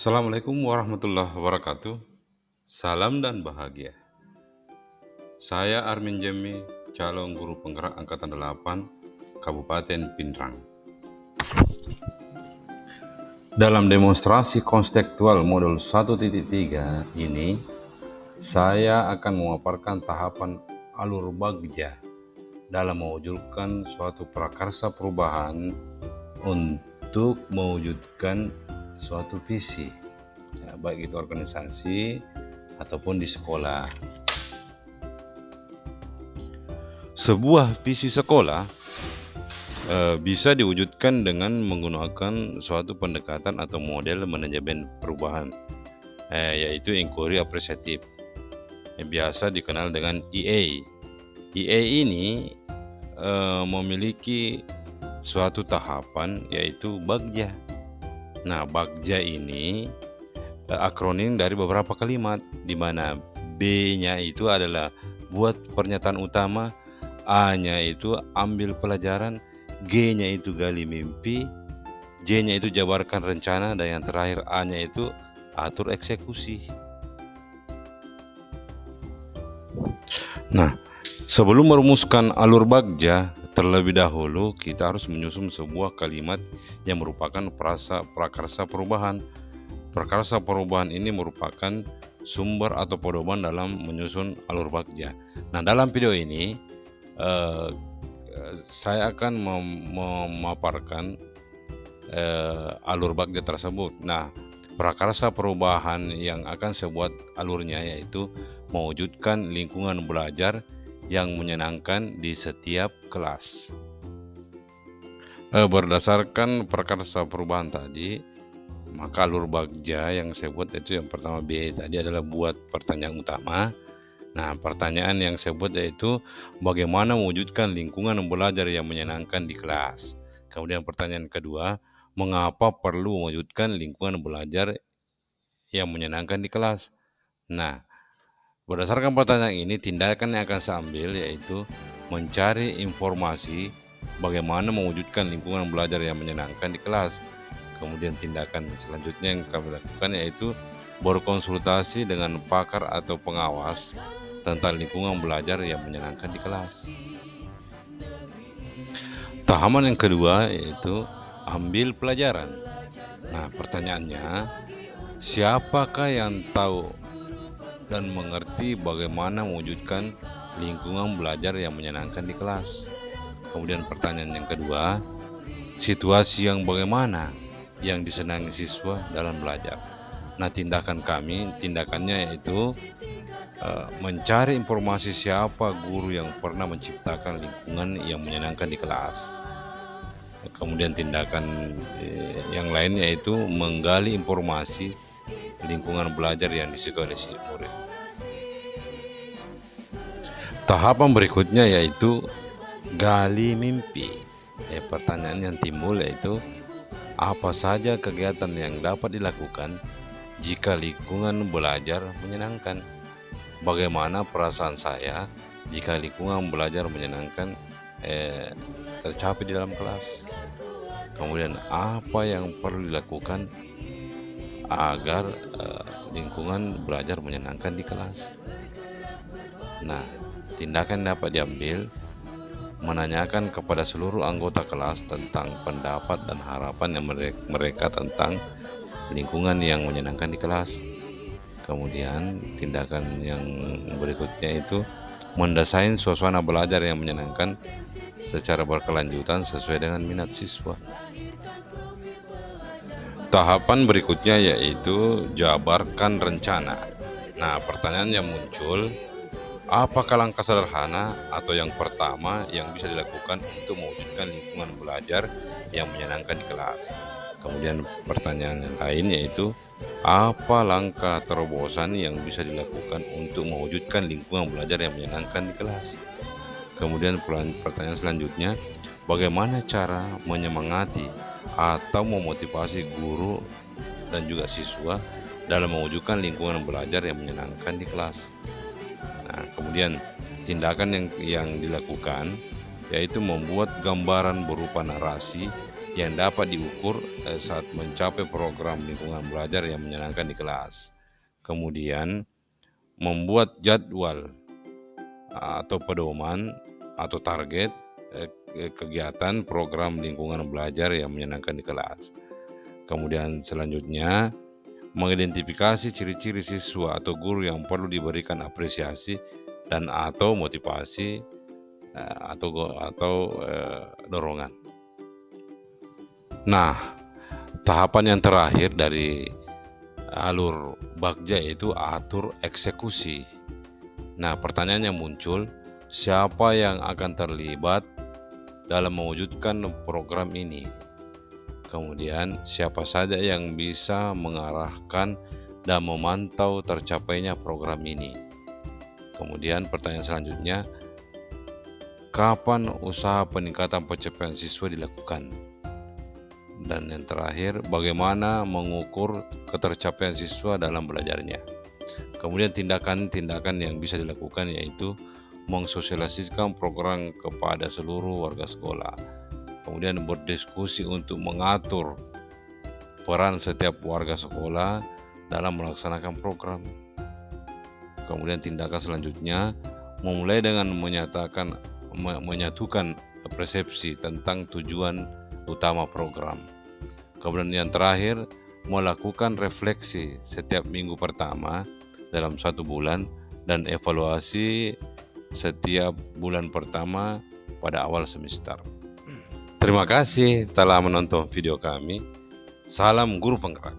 Assalamualaikum warahmatullahi wabarakatuh. Salam dan bahagia. Saya Armin Jemi, calon guru penggerak Angkatan 8, Kabupaten Pindrang. Dalam demonstrasi konstekstual modul 1.3 ini, saya akan memaparkan tahapan alur bagja dalam mewujudkan suatu prakarsa perubahan untuk mewujudkan suatu visi, ya, baik itu organisasi ataupun di sekolah. Sebuah visi sekolah bisa diwujudkan dengan menggunakan suatu pendekatan atau model manajemen perubahan, yaitu inquiry apresiatif, biasa dikenal dengan EA. EA ini memiliki suatu tahapan yaitu bagja. Nah, bagja ini akronim dari beberapa kalimat, di mana B-nya itu adalah buat pernyataan utama, A-nya itu ambil pelajaran, G-nya itu gali mimpi, J-nya itu jabarkan rencana, dan yang terakhir A-nya itu atur eksekusi. Nah, sebelum merumuskan alur bagja, terlebih dahulu kita harus menyusun sebuah kalimat yang merupakan prakarsa perubahan. Prakarsa perubahan ini merupakan sumber atau pedoman dalam menyusun alur bagja. Nah, dalam video ini saya akan memaparkan alur bagja tersebut. Nah, prakarsa perubahan yang akan saya buat alurnya yaitu mewujudkan lingkungan belajar yang menyenangkan di setiap kelas. Berdasarkan prakarsa perubahan tadi, maka alur bagja yang saya buat itu yang pertama B tadi adalah buat pertanyaan utama. Nah, pertanyaan yang saya buat yaitu bagaimana mewujudkan lingkungan belajar yang menyenangkan di kelas. Kemudian pertanyaan kedua, mengapa perlu mewujudkan lingkungan belajar yang menyenangkan di kelas. Nah, berdasarkan pertanyaan ini, tindakan yang akan saya ambil yaitu mencari informasi bagaimana mewujudkan lingkungan belajar yang menyenangkan di kelas. Kemudian tindakan selanjutnya yang kami lakukan yaitu berkonsultasi dengan pakar atau pengawas tentang lingkungan belajar yang menyenangkan di kelas. Tahapan yang kedua yaitu ambil pelajaran. Nah, pertanyaannya, siapakah yang tahu dan mengerti bagaimana mewujudkan lingkungan belajar yang menyenangkan di kelas? Kemudian pertanyaan yang kedua, situasi yang bagaimana yang disenangi siswa dalam belajar. Nah, tindakannya yaitu mencari informasi siapa guru yang pernah menciptakan lingkungan yang menyenangkan di kelas. Kemudian tindakan yang lain yaitu menggali informasi lingkungan belajar yang disukai oleh si murid. Tahapan berikutnya yaitu gali mimpi. Pertanyaan yang timbul yaitu apa saja kegiatan yang dapat dilakukan jika lingkungan belajar menyenangkan? Bagaimana perasaan saya jika lingkungan belajar menyenangkan tercapai di dalam kelas? Kemudian apa yang perlu dilakukan agar lingkungan belajar menyenangkan di kelas? Nah, tindakan dapat diambil menanyakan kepada seluruh anggota kelas tentang pendapat dan harapan yang mereka tentang lingkungan yang menyenangkan di kelas. Kemudian tindakan yang berikutnya itu mendesain suasana belajar yang menyenangkan secara berkelanjutan sesuai dengan minat siswa. Tahapan berikutnya yaitu jabarkan rencana. Nah, pertanyaan yang muncul, apakah langkah sederhana atau yang pertama yang bisa dilakukan untuk mewujudkan lingkungan belajar yang menyenangkan di kelas? Kemudian pertanyaan yang lain yaitu apa langkah terobosan yang bisa dilakukan untuk mewujudkan lingkungan belajar yang menyenangkan di kelas? Kemudian pertanyaan selanjutnya, bagaimana cara menyemangati atau memotivasi guru dan juga siswa dalam mewujudkan lingkungan belajar yang menyenangkan di kelas? Nah, kemudian tindakan yang dilakukan yaitu membuat gambaran berupa narasi yang dapat diukur saat mencapai program lingkungan belajar yang menyenangkan di kelas. Kemudian, membuat jadwal atau pedoman atau target kegiatan program lingkungan belajar yang menyenangkan di kelas. Kemudian selanjutnya, mengidentifikasi ciri-ciri siswa atau guru yang perlu diberikan apresiasi dan atau motivasi atau dorongan. Nah, tahapan yang terakhir dari alur Bagja yaitu atur eksekusi. Nah, pertanyaan yang muncul, siapa yang akan terlibat dalam mewujudkan program ini? Kemudian, siapa saja yang bisa mengarahkan dan memantau tercapainya program ini? Kemudian, pertanyaan selanjutnya, kapan usaha peningkatan pencapaian siswa dilakukan? Dan yang terakhir, bagaimana mengukur ketercapaian siswa dalam belajarnya? Kemudian tindakan-tindakan yang bisa dilakukan yaitu mensosialisasikan program kepada seluruh warga sekolah. Kemudian berdiskusi untuk mengatur peran setiap warga sekolah dalam melaksanakan program. Kemudian tindakan selanjutnya memulai dengan menyatukan persepsi tentang tujuan utama program. Kemudian yang terakhir, melakukan refleksi setiap minggu pertama dalam 1 bulan dan evaluasi setiap bulan pertama pada awal semester. Terima kasih telah menonton video kami. Salam guru penggerak.